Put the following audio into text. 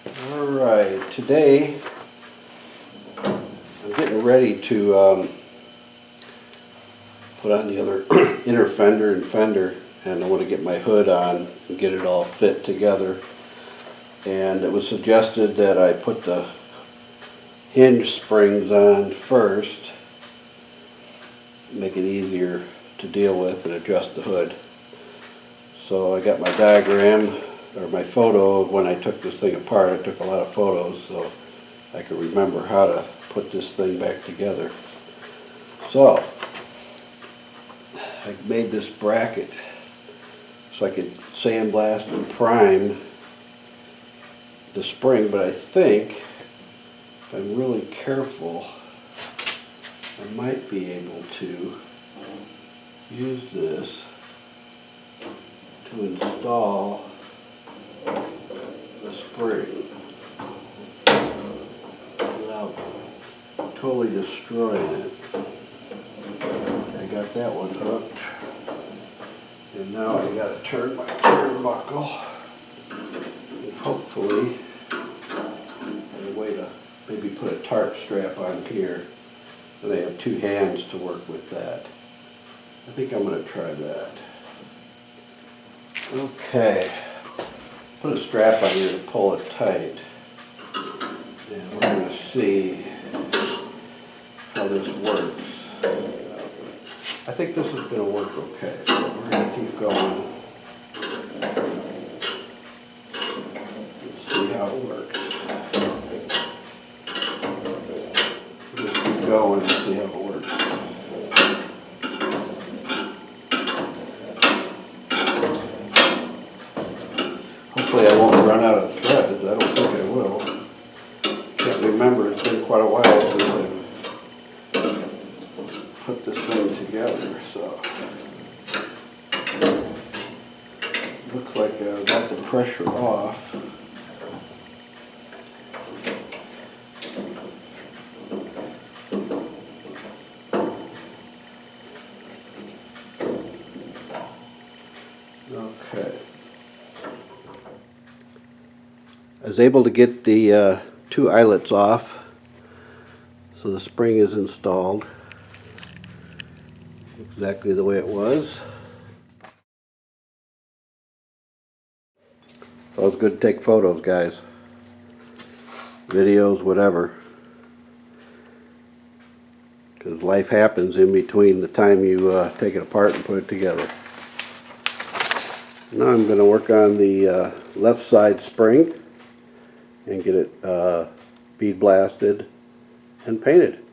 Alright, today I'm getting ready to put on the other inner fender and fender, and I want to get my hood on and get it all fit together. And it was suggested that I put the hinge springs on first, make it easier to deal with and adjust the hood. So I got my diagram, or my photo of when I took this thing apart. I took a lot of photos so I could remember how to put this thing back together. So I made this bracket so I could sandblast and prime the spring, but I think if I'm really careful I might be able to use this to install the spring without totally destroying it. I got that one hooked, and now I got to turn my turnbuckle, and hopefully a way to maybe put a tarp strap on here, and I have two hands to work with that. I think I'm going to try that. Okay, put a strap on here to pull it tight, and we're going to see how this works. I think this is going to work okay, so we're going to keep going and see how it works. We'll just keep going and see how it works. Hopefully I won't run out of threads. I don't think I will. Can't remember, it's been quite a while since I've put this thing together, so looks like I got the pressure off. Okay. I was able to get the two eyelets off, so the spring is installed exactly the way it was. So it's good to take photos, guys, videos, whatever, because life happens in between the time you take it apart and put it together. Now I'm going to work on the left side spring and get it bead blasted and painted.